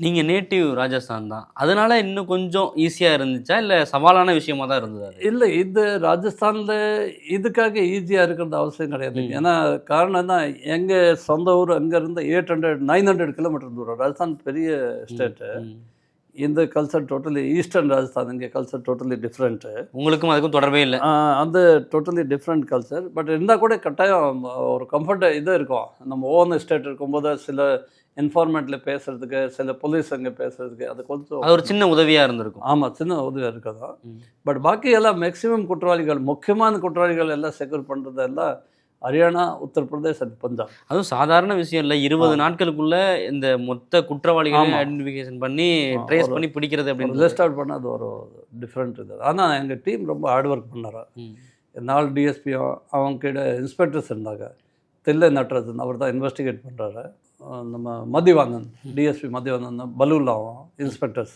நீங்கள் நேட்டிவ் ராஜஸ்தான் தான், அதனால இன்னும் கொஞ்சம் ஈஸியாக இருந்துச்சா இல்லை சவாலான விஷயமா தான் இருந்தது அது? இல்லை, இது ராஜஸ்தானில் இதுக்காக ஈஸியாக இருக்கிறது அவசியம் கிடையாது. ஏன்னா காரணம் தான், எங்கள் சொந்த ஊர் அங்கேருந்து 900 கிலோமீட்டர் தூரம். ராஜஸ்தான் பெரிய ஸ்டேட்டு. இந்த கல்ச்சர் டோட்டலி ஈஸ்டர்ன் ராஜஸ்தான், இங்கே கல்ச்சர் டோட்டலி டிஃப்ரெண்ட்டு. உங்களுக்கும் அதுக்கும் தொடர்பே இல்லை. அந்த டோட்டலி டிஃப்ரெண்ட் கல்ச்சர். பட் இருந்தால் கூட கட்டாயம் ஒரு கம்ஃபர்ட் இது இருக்கும். நம்ம ஓன் ஸ்டேட் இருக்கும்போது சில என்ஃபார்மெண்ட்டில் பேசுகிறதுக்கு, சில போலீஸ் அங்கே பேசுகிறதுக்கு அது கொஞ்சம் அது ஒரு சின்ன உதவியாக இருந்திருக்கும். ஆமாம், சின்ன உதவியாக இருக்கதான். பட் பாக்கி எல்லாம் மேக்ஸிமம் குற்றவாளிகள், முக்கியமான குற்றவாளிகள் எல்லாம் செக்யூர் பண்ணுறது எல்லாம் ஹரியானா, உத்தரப்பிரதேஷ் அண்ட் பஞ்சாப். அதுவும் சாதாரண விஷயம் இல்லை. 20 நாட்களுக்குள்ள இந்த மொத்த குற்றவாளிகளையும் ஐடென்டிஃபிகேஷன் பண்ணி ட்ரேஸ் பண்ணி பிடிக்கிறது அப்படின்னு லிஸ்ட் அவுட் பண்ண அது ஒரு டிஃப்ரெண்ட் இது. ஆனால் எங்கள் டீம் ரொம்ப ஹார்ட் ஒர்க் பண்ணார். 4 டிஎஸ்பியும் அவங்க கிட்ட இன்ஸ்பெக்டர்ஸ் இருந்தாங்க. தில்லை நட்ராஜன் அவர் தான் இன்வெஸ்டிகேட் பண்ணுறாரு. நம்ம மதிவானன், டிஎஸ்பி மதிவானன், பலூலாவும் இன்ஸ்பெக்டர்ஸ்,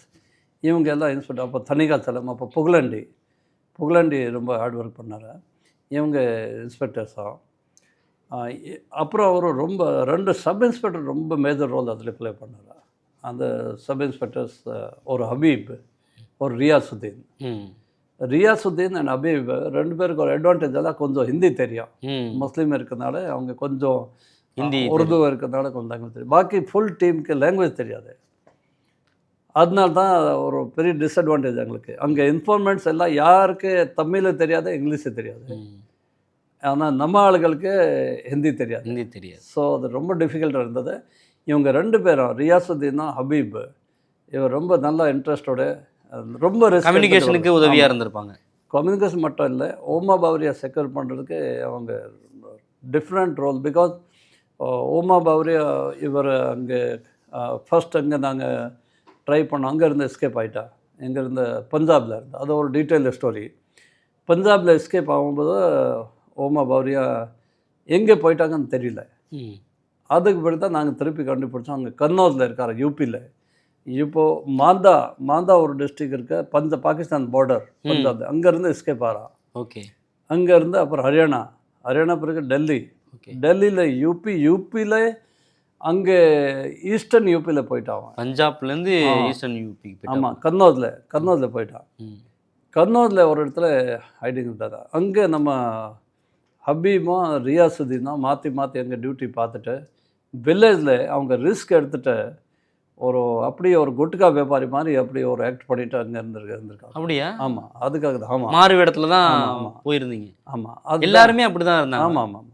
இவங்க எல்லாம் இன்ஸ்பெக்டர். அப்போ தனிகாச்சலம், அப்போ புகழண்டி ரொம்ப ஹார்ட் ஒர்க் பண்ணார். இவங்க இன்ஸ்பெக்டர்ஸாக. அப்புறம் அவர் ரொம்ப 2 சப் இன்ஸ்பெக்டர் ரொம்ப மேஜர் ரோல் அதில் ப்ளே பண்ணார். அந்த சப் இன்ஸ்பெக்டர்ஸ் ஒரு ஹபீப், ஒரு ரியாசுத்தீன் அண்ட் ஹபீப் 2 பேருக்கு ஒரு அட்வான்டேஜ் எல்லாம் கொஞ்சம் ஹிந்தி தெரியும். முஸ்லீம் இருக்கிறதுனால அவங்க கொஞ்சம் ஹிந்தி, உருது இருக்கிறதுனால கொஞ்சம் லாங்குவேஜ் தெரியும். பாக்கி ஃபுல் டீமுக்கு லாங்குவேஜ் தெரியாது. அதனால தான் ஒரு பெரிய டிஸ்அட்வான்டேஜ் எங்களுக்கு. அங்கே இன்ஃபார்மெண்ட்ஸ் எல்லாம் யாருக்கு தமிழ் தெரியாது, இங்கிலீஷு தெரியாது. ஆனால் நம்ம ஆளுகளுக்கு ஹிந்தி தெரியாது. ஸோ அது ரொம்ப டிஃபிகல்ட்டாக இருந்தது. இவங்க 2 பேரும், ரியாசுத்தீனும் ஹபீப், இவர் ரொம்ப நல்ல இன்ட்ரெஸ்டோட ரொம்ப கம்யூனிகேஷனுக்கு உதவியாக இருந்திருப்பாங்க. கம்யூனிகேஷன் மட்டும் இல்லை, ஓமா பவரியா செக்யூர் பண்ணுறதுக்கு அவங்க டிஃப்ரெண்ட் ரோல். பிகாஸ் ஓமா பவரியா இவர் அங்கே ஃபர்ஸ்ட் அங்கே நாங்கள் ட்ரை பண்ணோம். அங்கேருந்து எஸ்கேப் ஆகிட்டா, எங்கேருந்து பஞ்சாபில் இருந்து. அது ஒரு டீட்டெயில் ஸ்டோரி. பஞ்சாபில் எஸ்கேப் ஆகும்போது ஓமா பவரியா எங்கே போயிட்டாங்கன்னு தெரியல. அதுக்கு பிறகு தான் நாங்கள் திருப்பி கண்டுபிடிச்சோம். அங்கே கன்னௌஜில் இருக்கார், யூபியில். இப்போது மாந்தா ஒரு டிஸ்ட்ரிக் இருக்க பாகிஸ்தான் பார்டர் பஞ்சாப், அங்கேருந்து எஸ்கேப் ஆகிறா. ஓகே. அங்கேருந்து அப்புறம் ஹரியானா பிறகு டெல்லியில் யூபியில் அங்கே ஈஸ்டர்ன் யூபியில் போயிட்டான். பஞ்சாப்லேருந்து ஈஸ்டர்ன் யூபி. ஆமாம், கன்னௌஜில் போயிட்டான். கன்னௌஜில் ஒரு இடத்துல ஹைடிங் இருந்தார். அங்கே நம்ம ஹபீபும் ரியாசுத்தீனும் மாற்றி அங்கே டியூட்டி பார்த்துட்டு வில்லேஜில் அவங்க ரிஸ்க் எடுத்துகிட்டு அப்படியே ஒரு குட்கா வியாபாரி மாதிரி அப்படி ஒரு ஆக்ட் பண்ணிட்டு அங்கே இருந்திருக்காங்க. அப்படியா? ஆமாம், அதுக்காக தான். ஆமாம், மாறு இடத்துல தான் போயிருந்தீங்க. ஆமாம், எல்லாருமே அப்படி தான் இருந்தாங்க. ஆமாம்.